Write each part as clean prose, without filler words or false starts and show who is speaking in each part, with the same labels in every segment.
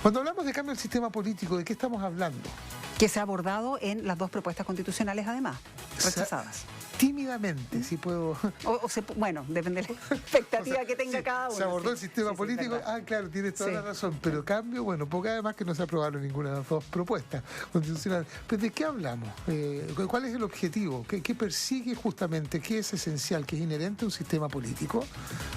Speaker 1: Cuando hablamos de cambio del sistema político, ¿de qué estamos hablando?
Speaker 2: Que se ha abordado en las dos propuestas constitucionales, además, rechazadas.
Speaker 1: Tímidamente, si puedo...
Speaker 2: Bueno, depende de la expectativa que tenga cada uno.
Speaker 1: Se abordó el sistema político, claro, tienes toda la razón, pero cambio, bueno, porque además que no se aprobaron ninguna de las dos propuestas constitucionales. Pero ¿de qué hablamos? ¿Cuál es el objetivo? ¿Qué persigue justamente? ¿Qué es esencial? ¿Qué es inherente a un sistema político?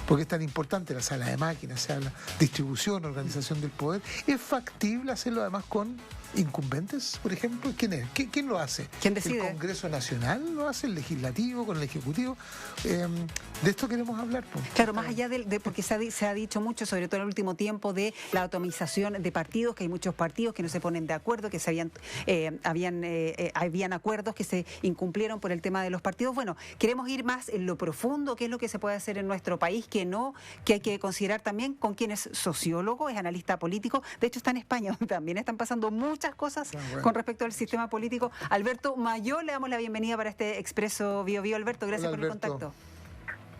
Speaker 1: Porque es tan importante la sala de máquinas, se habla distribución, organización del poder. ¿Es factible hacerlo además con incumbentes, por ejemplo? ¿Quién es? ¿Quién lo hace?
Speaker 2: ¿Quién decide?
Speaker 1: ¿El Congreso Nacional lo hace? ¿El Legislativo con el Ejecutivo? De esto queremos hablar.
Speaker 2: Claro, más allá porque se ha dicho mucho, sobre todo en el último tiempo, de la atomización de partidos, que hay muchos partidos que no se ponen de acuerdo, que habían acuerdos que se incumplieron por el tema de los partidos. Bueno, queremos ir más en lo profundo, qué es lo que se puede hacer en nuestro país, que hay que considerar también con quien es sociólogo, es analista político. De hecho, está en España, donde también están pasando muchas cosas con respecto al sistema político. Alberto Mayol, le damos la bienvenida para este Expreso Bio Bio. Alberto, gracias por el contacto.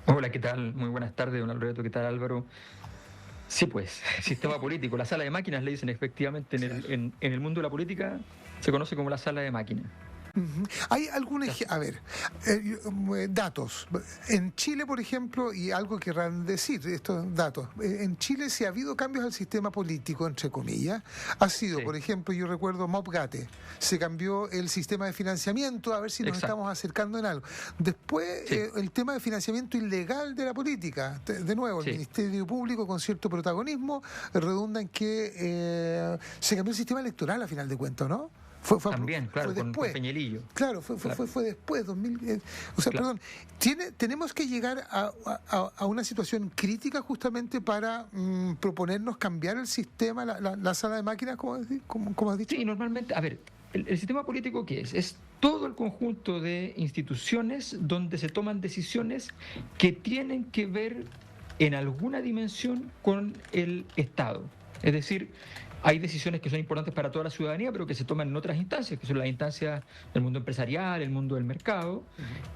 Speaker 3: Hola, ¿qué tal? Muy buenas tardes, don Alberto. ¿Qué tal, Álvaro? Sí, pues, sistema político. La sala de máquinas, le dicen efectivamente en el mundo de la política, se conoce como la sala de máquinas.
Speaker 1: Hay algún datos. En Chile, por ejemplo, y algo que querrán decir estos datos, en Chile si ha habido cambios al sistema político, entre comillas, ha sido, por ejemplo, yo recuerdo Mopgate, se cambió el sistema de financiamiento, a ver si nos estamos acercando en algo. Después, el tema de financiamiento ilegal de la política, de nuevo, el Ministerio Público con cierto protagonismo, redunda en que se cambió el sistema electoral a final de cuentas, ¿no?
Speaker 3: También, claro,
Speaker 1: fue después.
Speaker 3: Con Peñalillo.
Speaker 1: Claro, fue después, 2000. Perdón, tenemos que llegar a una situación crítica justamente para proponernos cambiar el sistema, la sala de máquinas, como has dicho.
Speaker 3: Sí, normalmente, a ver, el sistema político, ¿qué es? Es todo el conjunto de instituciones donde se toman decisiones que tienen que ver en alguna dimensión con el Estado. Es decir, hay decisiones que son importantes para toda la ciudadanía, pero que se toman en otras instancias, que son las instancias del mundo empresarial, el mundo del mercado,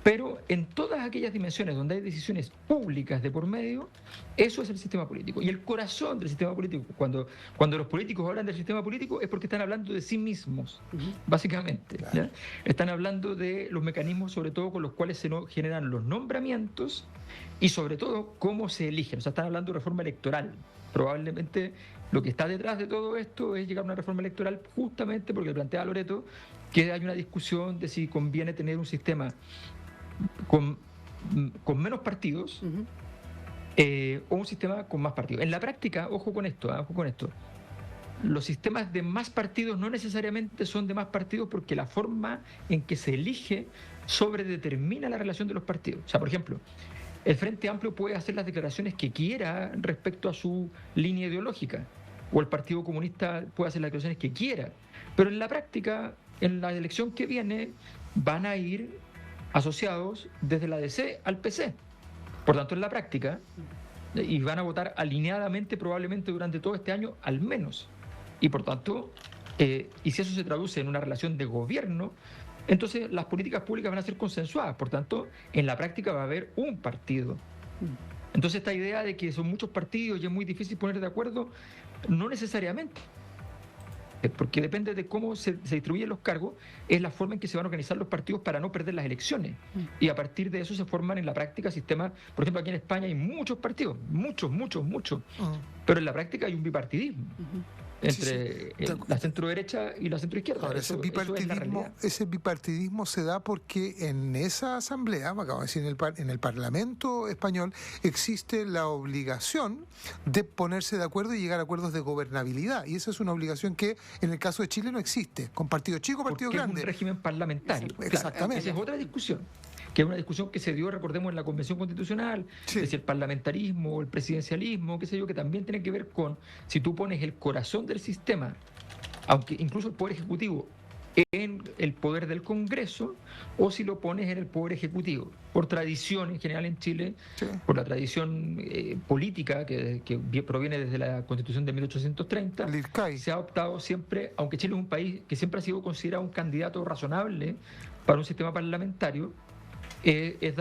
Speaker 3: pero en todas aquellas dimensiones donde hay decisiones públicas de por medio, eso es el sistema político. Y el corazón del sistema político, cuando los políticos hablan del sistema político, es porque están hablando de sí mismos, básicamente. ¿Ya? Están hablando de los mecanismos, sobre todo, con los cuales se generan los nombramientos y, sobre todo, cómo se eligen. O sea, están hablando de reforma electoral. Probablemente lo que está detrás de todo esto es llegar a una reforma electoral justamente porque plantea Loreto que hay una discusión de si conviene tener un sistema con menos partidos o un sistema con más partidos. En la práctica, ojo con esto, los sistemas de más partidos no necesariamente son de más partidos porque la forma en que se elige sobredetermina la relación de los partidos. O sea, por ejemplo, el Frente Amplio puede hacer las declaraciones que quiera respecto a su línea ideológica, o el Partido Comunista puede hacer las declaraciones que quiera, pero en la práctica, en la elección que viene, van a ir asociados desde la DC al PC. Por tanto, en la práctica, y van a votar alineadamente probablemente durante todo este año al menos. Y por tanto, y si eso se traduce en una relación de gobierno, entonces las políticas públicas van a ser consensuadas. Por tanto, en la práctica va a haber un partido. Entonces esta idea de que son muchos partidos y es muy difícil poner de acuerdo, no necesariamente. Porque depende de cómo se distribuyen los cargos, es la forma en que se van a organizar los partidos para no perder las elecciones. Y a partir de eso se forman en la práctica sistemas. Por ejemplo, aquí en España hay muchos partidos, muchos. Pero en la práctica hay un bipartidismo entre la centro-derecha y la centro-izquierda.
Speaker 1: Ahora, ese bipartidismo se da porque en esa asamblea, acabo de decir, en el Parlamento español, existe la obligación de ponerse de acuerdo y llegar a acuerdos de gobernabilidad. Y esa es una obligación que en el caso de Chile no existe, con partido chico, partido grande.
Speaker 3: Es un régimen parlamentario.
Speaker 1: Exactamente.
Speaker 3: Esa es otra discusión, que es una discusión que se dio, recordemos, en la Convención Constitucional, es decir, el parlamentarismo, el presidencialismo, qué sé yo, que también tiene que ver con si tú pones el corazón del sistema, aunque incluso el Poder Ejecutivo, en el poder del Congreso, o si lo pones en el Poder Ejecutivo. Por tradición, en general en Chile, por la tradición política que proviene desde la Constitución de 1830, se ha optado siempre, aunque Chile es un país que siempre ha sido considerado un candidato razonable para un sistema parlamentario, siempre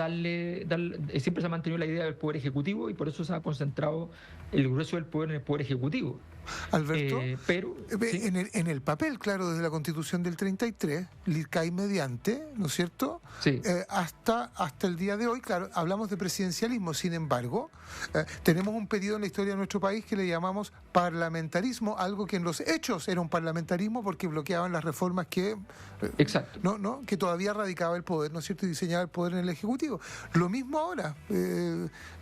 Speaker 3: se ha mantenido la idea del Poder Ejecutivo y por eso se ha concentrado el grueso del poder en el Poder Ejecutivo.
Speaker 1: Alberto,
Speaker 3: pero ¿sí?
Speaker 1: en el papel, claro, desde la Constitución del 33, cae mediante, ¿no es cierto?
Speaker 3: Sí.
Speaker 1: Hasta el día de hoy, claro, hablamos de presidencialismo, sin embargo, tenemos un periodo en la historia de nuestro país que le llamamos parlamentarismo, algo que en los hechos era un parlamentarismo porque bloqueaban las reformas que,
Speaker 3: Exacto.
Speaker 1: que todavía radicaba el poder, ¿no es cierto? Y diseñaba el poder en el Ejecutivo. Lo mismo ahora.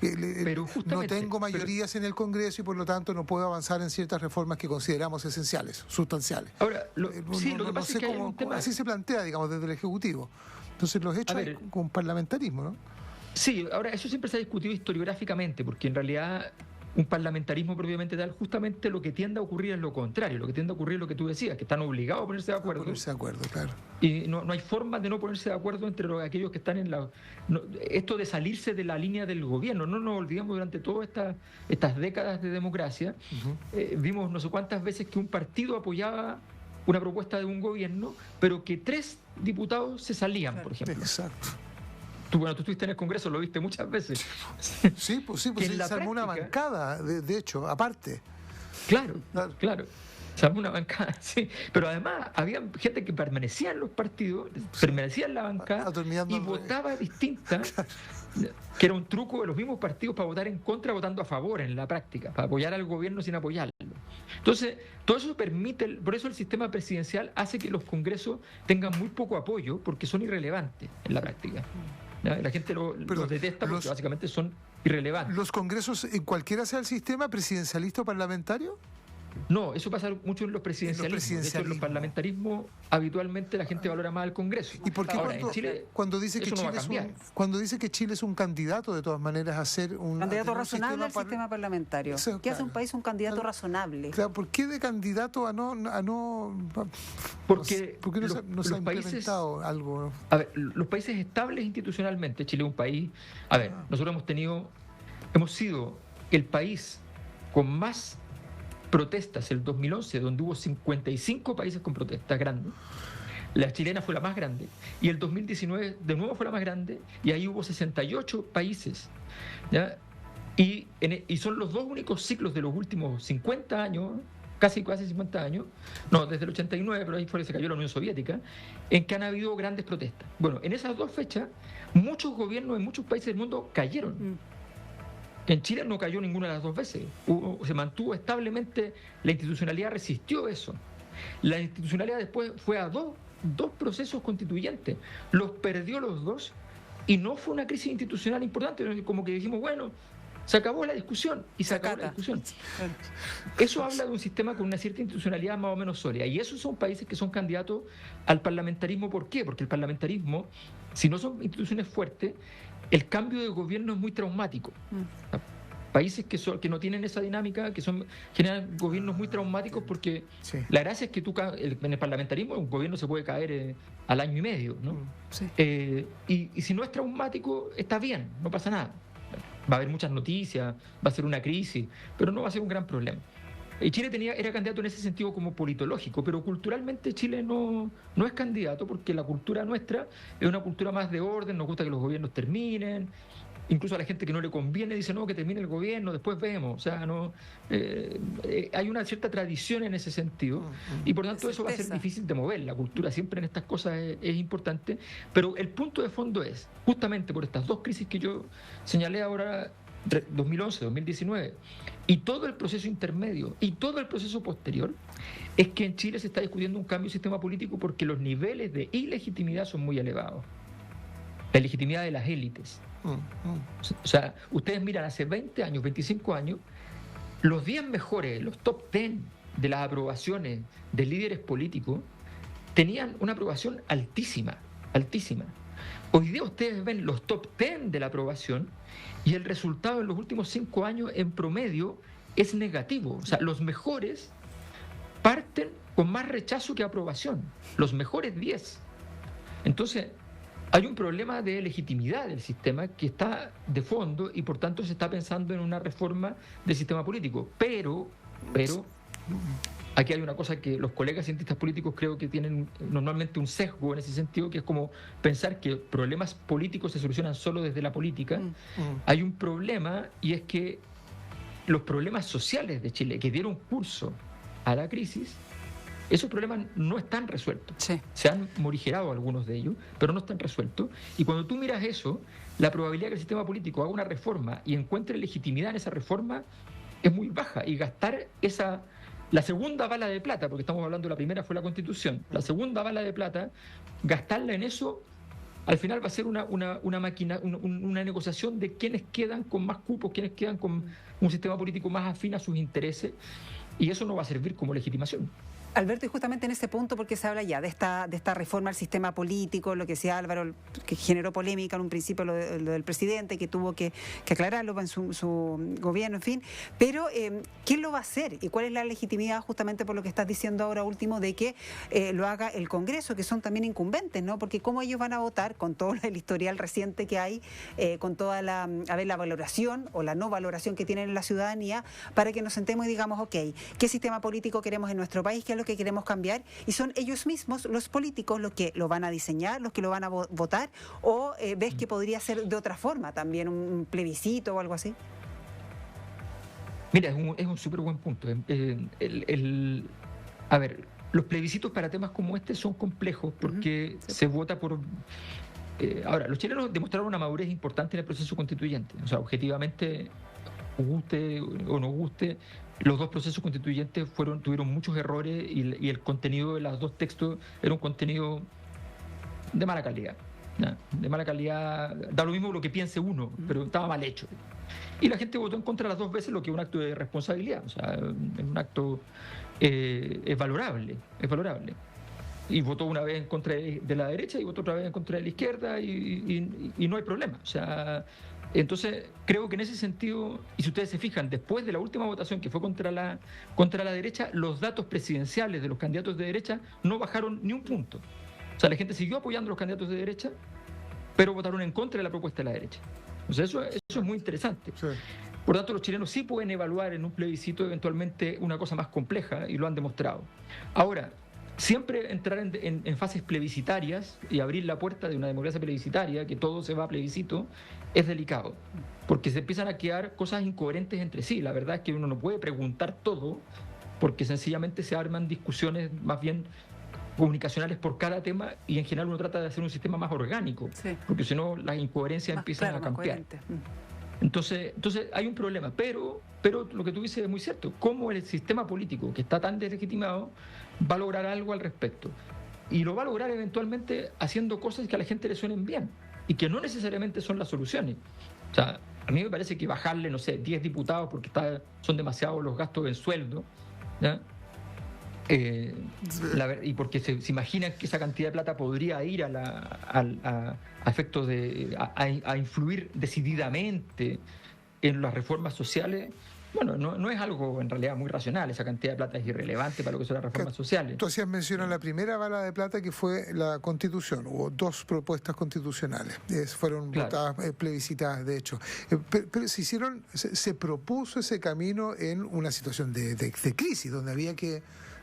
Speaker 3: Pero
Speaker 1: no tengo mayorías en el Congreso y por lo tanto no puedo avanzar en ciertas reformas que consideramos esenciales, sustanciales.
Speaker 3: Ahora, lo que pasa es que hay un tema...
Speaker 1: así se plantea, digamos, desde el Ejecutivo. Entonces los hechos con parlamentarismo, ¿no?
Speaker 3: Sí, ahora eso siempre se ha discutido historiográficamente, porque en realidad un parlamentarismo propiamente tal, justamente lo que tiende a ocurrir es lo contrario, lo que tiende a ocurrir es lo que tú decías, que están obligados a ponerse de acuerdo.
Speaker 1: Claro.
Speaker 3: Y no hay forma de no ponerse de acuerdo entre aquellos que están en la... esto de salirse de la línea del gobierno, no nos olvidemos durante todas estas décadas de democracia, vimos no sé cuántas veces que un partido apoyaba una propuesta de un gobierno, pero que 3 diputados se salían, por ejemplo.
Speaker 1: Exacto.
Speaker 3: Tú estuviste en el Congreso, lo viste muchas veces.
Speaker 1: Sí, pues se armó una bancada, de hecho, aparte.
Speaker 3: Claro. Se armó una bancada, sí. Pero además había gente que permanecía en los partidos, permanecía en la bancada y votaba distinta, que era un truco de los mismos partidos para votar en contra, votando a favor en la práctica, para apoyar al gobierno sin apoyarlo. Entonces, todo eso permite, por eso el sistema presidencial hace que los congresos tengan muy poco apoyo, porque son irrelevantes en la práctica. La gente los detesta porque básicamente son irrelevantes.
Speaker 1: ¿Los congresos, en cualquiera sea el sistema, presidencialista o parlamentario?
Speaker 3: No, eso pasa mucho en los presidencialismos. De hecho, en los parlamentarismos habitualmente la gente valora más al Congreso.
Speaker 1: ¿Y por qué cuando dice que Chile es un candidato de todas maneras a ser un
Speaker 2: candidato razonable al sistema parlamentario? ¿Qué hace un país un candidato razonable?
Speaker 1: Claro, ¿por qué de candidato a no?
Speaker 3: Porque
Speaker 1: no se ha implementado algo.
Speaker 3: A ver, los países estables institucionalmente, Chile es un país. A ver, nosotros hemos sido el país con más protestas el 2011, donde hubo 55 países con protestas grandes. La chilena fue la más grande. Y el 2019 de nuevo fue la más grande, y ahí hubo 68 países. ¿Ya? Y son los 2 únicos ciclos de los últimos 50 años, casi 50 años, no, desde el 89, pero ahí fue que se cayó la Unión Soviética, en que han habido grandes protestas. Bueno, en esas 2 fechas, muchos gobiernos en muchos países del mundo cayeron. En Chile no cayó ninguna de las 2 veces. Se mantuvo establemente, la institucionalidad resistió eso. La institucionalidad después fue a dos procesos constituyentes. Los perdió los 2 y no fue una crisis institucional importante. Como que dijimos, bueno, se acabó la discusión y se acabó la discusión. Eso habla de un sistema con una cierta institucionalidad más o menos sólida. Y esos son países que son candidatos al parlamentarismo. ¿Por qué? Porque el parlamentarismo, si no son instituciones fuertes, el cambio de gobierno es muy traumático. Países que no tienen esa dinámica, generan gobiernos muy traumáticos porque la gracia es que en el parlamentarismo un gobierno se puede caer al año y medio, ¿no? Y si no es traumático, está bien, no pasa nada. Va a haber muchas noticias, va a ser una crisis, pero no va a ser un gran problema. Y Chile era candidato en ese sentido como politológico, pero culturalmente Chile no es candidato porque la cultura nuestra es una cultura más de orden, nos gusta que los gobiernos terminen, incluso a la gente que no le conviene dice no, que termine el gobierno, después vemos, o sea, hay una cierta tradición en ese sentido y por tanto eso va a ser difícil de mover. La cultura siempre en estas cosas es importante, pero el punto de fondo es, justamente por estas 2 crisis que yo señalé ahora, 2011, 2019, y todo el proceso intermedio y todo el proceso posterior, es que en Chile se está discutiendo un cambio de sistema político porque los niveles de ilegitimidad son muy elevados. La legitimidad de las élites. O sea, ustedes miran hace 20 años, 25 años, los 10 mejores, los top 10 de las aprobaciones de líderes políticos tenían una aprobación altísima. Hoy día ustedes ven los top 10 de la aprobación y el resultado en los últimos 5 años en promedio es negativo. O sea, los mejores parten con más rechazo que aprobación. Los mejores 10. Entonces, hay un problema de legitimidad del sistema que está de fondo y por tanto se está pensando en una reforma del sistema político. Pero aquí hay una cosa que los colegas cientistas políticos creo que tienen normalmente un sesgo en ese sentido, que es como pensar que problemas políticos se solucionan solo desde la política. Hay un problema y es que los problemas sociales de Chile que dieron curso a la crisis, esos problemas no están resueltos.
Speaker 2: Sí.
Speaker 3: Se han morigerado algunos de ellos, pero no están resueltos. Y cuando tú miras eso, la probabilidad de que el sistema político haga una reforma y encuentre legitimidad en esa reforma es muy baja. Y gastar la segunda bala de plata, porque estamos hablando de la primera fue la Constitución, la segunda bala de plata, gastarla en eso, al final va a ser una máquina, una negociación de quienes quedan con más cupos, quienes quedan con un sistema político más afín a sus intereses, y eso no va a servir como legitimación.
Speaker 2: Alberto, y justamente en ese punto, porque se habla ya de esta reforma al sistema político, lo que decía Álvaro, que generó polémica en un principio lo del presidente, que tuvo que aclararlo en su gobierno, en fin, pero ¿quién lo va a hacer? ¿Y cuál es la legitimidad, justamente por lo que estás diciendo ahora último, de que lo haga el Congreso, que son también incumbentes, ¿no? Porque cómo ellos van a votar con todo el historial reciente que hay, con toda la valoración o la no valoración que tienen en la ciudadanía, para que nos sentemos y digamos, ok, ¿qué sistema político queremos en nuestro país? ¿Qué es lo que queremos cambiar? Y son ellos mismos, los políticos, los que lo van a diseñar, los que lo van a votar, o ves que podría ser de otra forma también, un plebiscito o algo así.
Speaker 3: Mira, es un súper buen punto. A ver, los plebiscitos para temas como este son complejos porque se vota por... ahora, los chilenos demostraron una madurez importante en el proceso constituyente. O sea, objetivamente, guste o no guste, los dos procesos constituyentes tuvieron muchos errores y el contenido de los dos textos era un contenido de mala calidad. ¿No? De mala calidad, da lo mismo lo que piense uno, pero estaba mal hecho. Y la gente votó en contra las dos veces, lo que es un acto de responsabilidad. O sea, es un acto es valorable. Y votó una vez en contra de la derecha y votó otra vez en contra de la izquierda y no hay problema. O sea, entonces creo que en ese sentido, y si ustedes se fijan, después de la última votación que fue contra la derecha, los datos presidenciales de los candidatos de derecha no bajaron ni un punto. O sea, la gente siguió apoyando a los candidatos de derecha, pero votaron en contra de la propuesta de la derecha. O sea, eso es muy interesante. Sí. Por lo tanto, los chilenos sí pueden evaluar en un plebiscito eventualmente una cosa más compleja y lo han demostrado. Ahora, siempre entrar en fases plebiscitarias y abrir la puerta de una democracia plebiscitaria, que todo se va a plebiscito, es delicado, porque se empiezan a quedar cosas incoherentes entre sí. La verdad es que uno no puede preguntar todo, porque sencillamente se arman discusiones más bien comunicacionales por cada tema y en general uno trata de hacer un sistema más orgánico, sí, porque si no las incoherencias empiezan a cambiar. Entonces hay un problema, pero lo que tú dices es muy cierto. ¿Cómo el sistema político, que está tan deslegitimado, va a lograr algo al respecto? Y lo va a lograr eventualmente haciendo cosas que a la gente le suenen bien y que no necesariamente son las soluciones. O sea, a mí me parece que bajarle, no sé, 10 diputados porque son demasiados los gastos en sueldo, ¿ya? Y porque se imaginan que esa cantidad de plata podría ir a efectos a influir decididamente en las reformas sociales. Bueno, no es algo en realidad muy racional. Esa cantidad de plata es irrelevante para lo que son las reformas sociales.
Speaker 1: Tú hacías mención a la primera bala de plata, que fue la Constitución. Hubo 2 propuestas constitucionales. Fueron votadas, plebiscitadas, de hecho. Pero se propuso ese camino en una situación de crisis, donde había que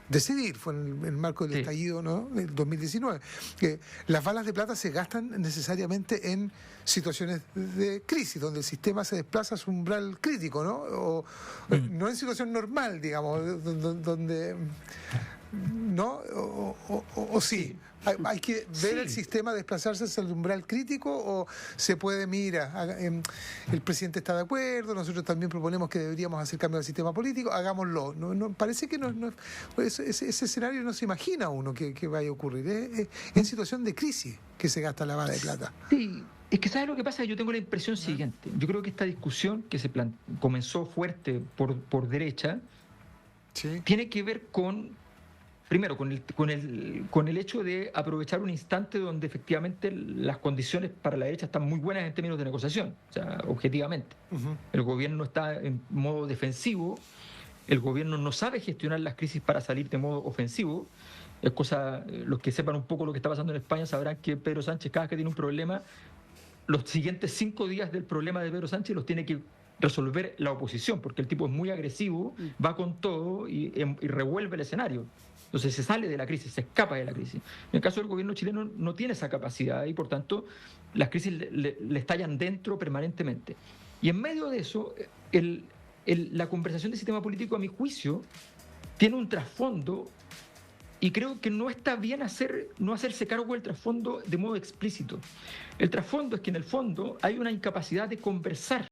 Speaker 1: decidir. Fue en el marco del estallido, ¿no?, del 2019. Las balas de plata se gastan necesariamente en situaciones de crisis, donde el sistema se desplaza a su umbral crítico, ¿no? No en situación normal, digamos, donde... ¿no? O sí. Hay que ver el sistema desplazarse hacia el umbral crítico, o se puede, el presidente está de acuerdo, nosotros también proponemos que deberíamos hacer cambio al sistema político, hagámoslo. No, parece que ese escenario no se imagina uno que vaya a ocurrir. Es en situación de crisis que se gasta la bala de plata.
Speaker 3: Sí. Es que, ¿sabes lo que pasa? Yo tengo la impresión siguiente. Yo creo que esta discusión que comenzó fuerte por derecha, sí, tiene que ver primero, con el hecho de aprovechar un instante donde efectivamente las condiciones para la derecha están muy buenas en términos de negociación, o sea, objetivamente. El gobierno está en modo defensivo, el gobierno no sabe gestionar las crisis para salir de modo ofensivo. Los que sepan un poco lo que está pasando en España sabrán que Pedro Sánchez, cada vez que tiene un problema, los siguientes 5 días del problema de Pedro Sánchez los tiene que resolver la oposición, porque el tipo es muy agresivo, va con todo y revuelve el escenario. Entonces se sale de la crisis, se escapa de la crisis. En el caso del gobierno chileno no tiene esa capacidad y por tanto las crisis le estallan dentro permanentemente. Y en medio de eso, el la conversación del sistema político, a mi juicio, tiene un trasfondo, y creo que no está bien no hacerse cargo del trasfondo de modo explícito. El trasfondo es que en el fondo hay una incapacidad de conversar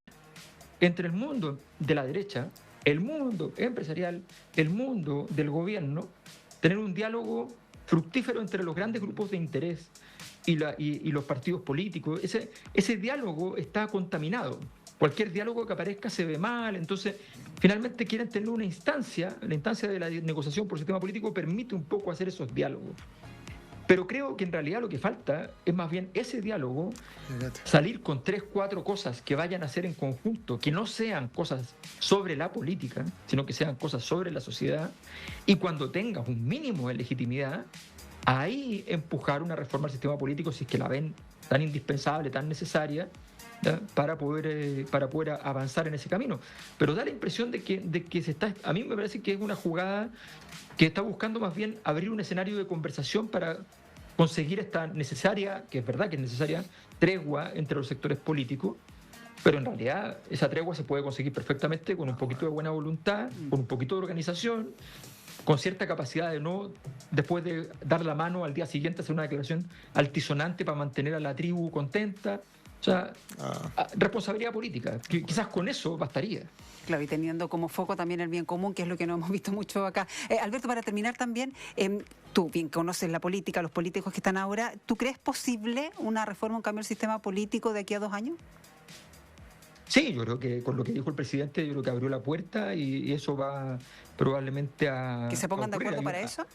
Speaker 3: entre el mundo de la derecha, el mundo empresarial, el mundo del gobierno, tener un diálogo fructífero entre los grandes grupos de interés y los partidos políticos. Ese diálogo está contaminado. Cualquier diálogo que aparezca se ve mal, entonces finalmente quieren tener una instancia, la instancia de la negociación por el sistema político permite un poco hacer esos diálogos. Pero creo que en realidad lo que falta es más bien ese diálogo, salir con 3, 4 cosas que vayan a hacer en conjunto, que no sean cosas sobre la política, sino que sean cosas sobre la sociedad, y cuando tengas un mínimo de legitimidad, ahí empujar una reforma al sistema político si es que la ven tan indispensable, tan necesaria, ¿ya? Para poder avanzar en ese camino. Pero da la impresión de que a mí me parece que es una jugada que está buscando más bien abrir un escenario de conversación para conseguir esta necesaria, que es verdad que es necesaria, tregua entre los sectores políticos, pero en realidad esa tregua se puede conseguir perfectamente con un poquito de buena voluntad, con un poquito de organización, con cierta capacidad de no, después de dar la mano al día siguiente, hacer una declaración altisonante para mantener a la tribu contenta. O sea, responsabilidad política. Quizás con eso bastaría.
Speaker 2: Claro, y teniendo como foco también el bien común, que es lo que no hemos visto mucho acá. Alberto, para terminar también, tú bien conoces la política, los políticos que están ahora, ¿tú crees posible una reforma, un cambio del sistema político de aquí a 2 años?
Speaker 3: Sí, yo creo que con lo que dijo el presidente, yo creo que abrió la puerta y eso va probablemente a...
Speaker 2: ¿Que se pongan de acuerdo para eso?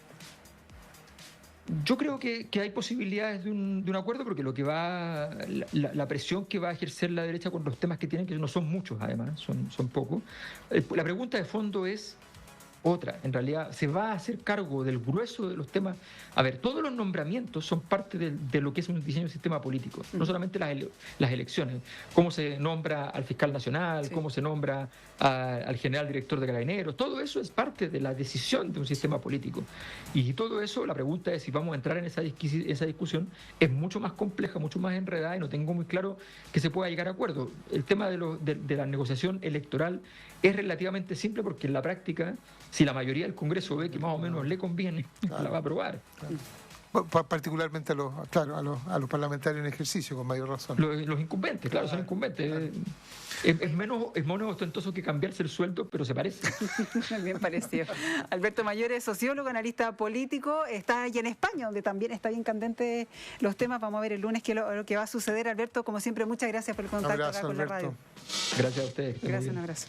Speaker 3: Yo creo que hay posibilidades de un acuerdo, porque lo que la presión que va a ejercer la derecha con los temas que tienen, que no son muchos además, son pocos. La pregunta de fondo es otra. En realidad, se va a hacer cargo del grueso de los temas. A ver, todos los nombramientos son parte de lo que es un diseño de sistema político, no solamente las elecciones. Cómo se nombra al fiscal nacional, sí, cómo se nombra al general director de Carabineros, todo eso es parte de la decisión de un sistema político. Y todo eso, la pregunta es si vamos a entrar en esa discusión, es mucho más compleja, mucho más enredada, y no tengo muy claro que se pueda llegar a acuerdo. El tema de la negociación electoral es relativamente simple, porque en la práctica, si la mayoría del Congreso ve que más o menos le conviene, claro, la va a aprobar.
Speaker 1: Claro. Particularmente a los parlamentarios en ejercicio, con mayor razón.
Speaker 3: Los incumbentes, claro, son incumbentes. Claro. Es menos ostentoso que cambiarse el sueldo, pero se parece.
Speaker 2: Bien parecido. Alberto Mayor es sociólogo, analista político, está ahí en España, donde también está bien candente los temas. Vamos a ver el lunes lo que va a suceder. Alberto, como siempre, muchas gracias por el contacto acá con la radio.
Speaker 3: Gracias a ustedes.
Speaker 2: Gracias, un abrazo.